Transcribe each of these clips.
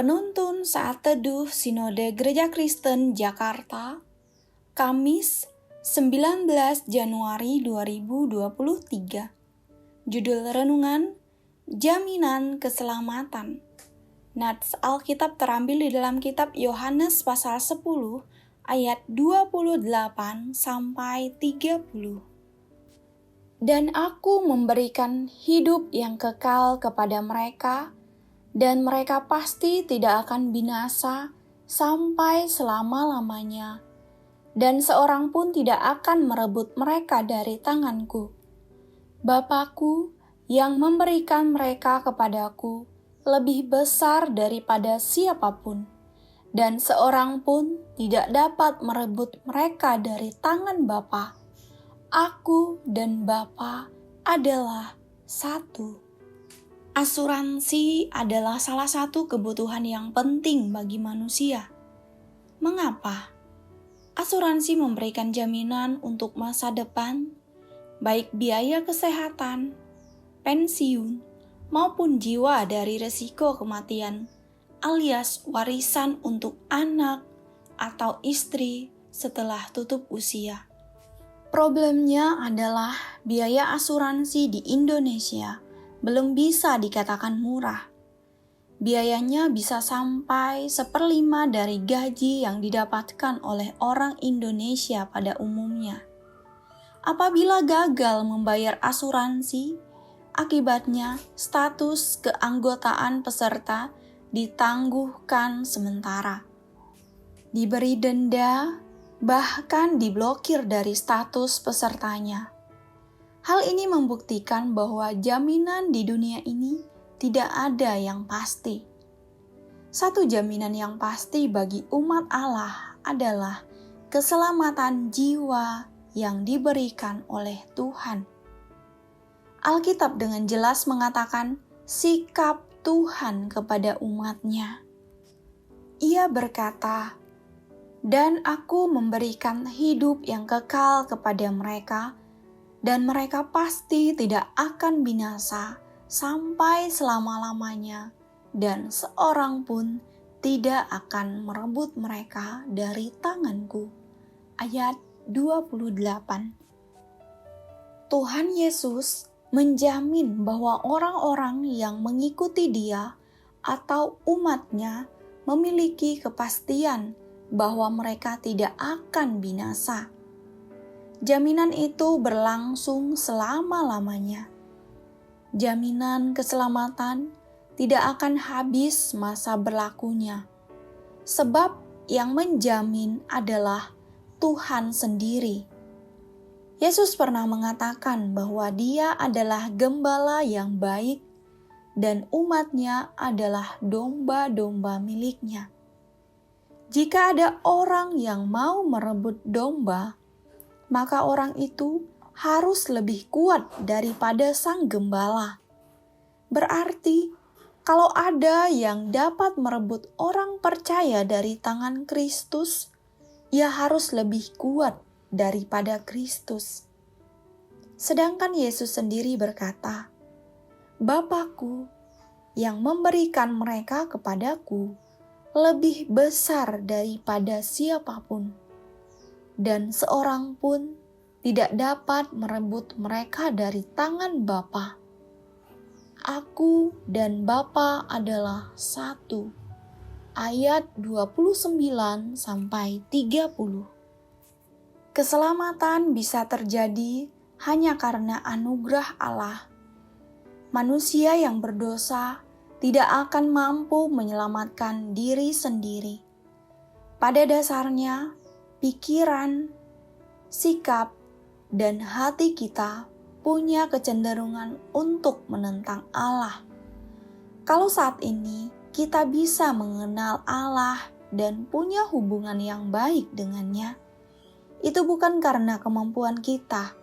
Penuntun Saat Teduh Sinode Gereja Kristen Jakarta, Kamis 19 Januari 2023. Judul renungan, Jaminan Keselamatan. Nats Alkitab terambil di dalam kitab Yohanes pasal 10 ayat 28 sampai 30. Dan aku memberikan hidup yang kekal kepada mereka, dan mereka pasti tidak akan binasa sampai selama-lamanya, dan seorang pun tidak akan merebut mereka dari tanganku. Bapakku yang memberikan mereka kepadaku lebih besar daripada siapapun, dan seorang pun tidak dapat merebut mereka dari tangan Bapa. Aku dan Bapa adalah satu. Asuransi adalah salah satu kebutuhan yang penting bagi manusia. Mengapa? Asuransi memberikan jaminan untuk masa depan, baik biaya kesehatan, pensiun, maupun jiwa dari risiko kematian, alias warisan untuk anak atau istri setelah tutup usia. Problemnya adalah biaya asuransi di Indonesia belum bisa dikatakan murah. Biayanya bisa sampai 1/5 dari gaji yang didapatkan oleh orang Indonesia pada umumnya. Apabila gagal membayar asuransi, akibatnya status keanggotaan peserta ditangguhkan sementara, diberi denda, bahkan diblokir dari status pesertanya. Hal ini membuktikan bahwa jaminan di dunia ini tidak ada yang pasti. Satu jaminan yang pasti bagi umat Allah adalah keselamatan jiwa yang diberikan oleh Tuhan. Alkitab dengan jelas mengatakan sikap Tuhan kepada umat-Nya. Ia berkata, "Dan aku memberikan hidup yang kekal kepada mereka, dan mereka pasti tidak akan binasa sampai selama-lamanya, dan seorang pun tidak akan merebut mereka dari tanganku." Ayat 28. Tuhan Yesus menjamin bahwa orang-orang yang mengikuti Dia atau umat-Nya memiliki kepastian bahwa mereka tidak akan binasa. Jaminan itu berlangsung selama-lamanya. Jaminan keselamatan tidak akan habis masa berlakunya, sebab yang menjamin adalah Tuhan sendiri. Yesus pernah mengatakan bahwa Dia adalah gembala yang baik dan umat-Nya adalah domba-domba milik-Nya. Jika ada orang yang mau merebut domba, maka orang itu harus lebih kuat daripada sang gembala. Berarti, kalau ada yang dapat merebut orang percaya dari tangan Kristus, ia harus lebih kuat daripada Kristus. Sedangkan Yesus sendiri berkata, "Bapakku yang memberikan mereka kepadaku lebih besar daripada siapapun, dan seorang pun tidak dapat merebut mereka dari tangan Bapa. Aku dan Bapa adalah satu." Ayat 29 sampai 30. Keselamatan bisa terjadi hanya karena anugerah Allah. Manusia yang berdosa tidak akan mampu menyelamatkan diri sendiri. Pada dasarnya, pikiran, sikap, dan hati kita punya kecenderungan untuk menentang Allah. Kalau saat ini kita bisa mengenal Allah dan punya hubungan yang baik dengannya, itu bukan karena kemampuan kita.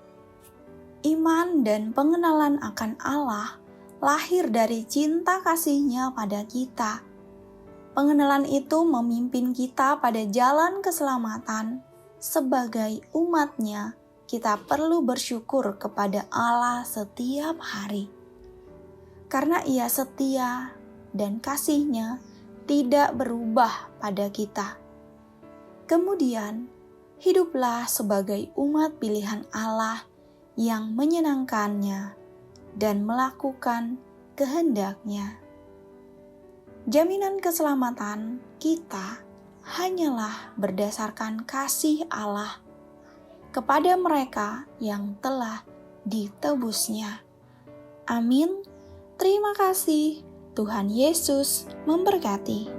Iman dan pengenalan akan Allah lahir dari cinta kasih-Nya pada kita. Pengenalan itu memimpin kita pada jalan keselamatan. Sebagai umat-Nya, kita perlu bersyukur kepada Allah setiap hari. Karena Ia setia dan kasih-Nya tidak berubah pada kita. Kemudian, hiduplah sebagai umat pilihan Allah yang menyenangkannya dan melakukan kehendak-Nya. Jaminan keselamatan kita hanyalah berdasarkan kasih Allah kepada mereka yang telah ditebus-Nya. Amin. Terima kasih. Tuhan Yesus memberkati.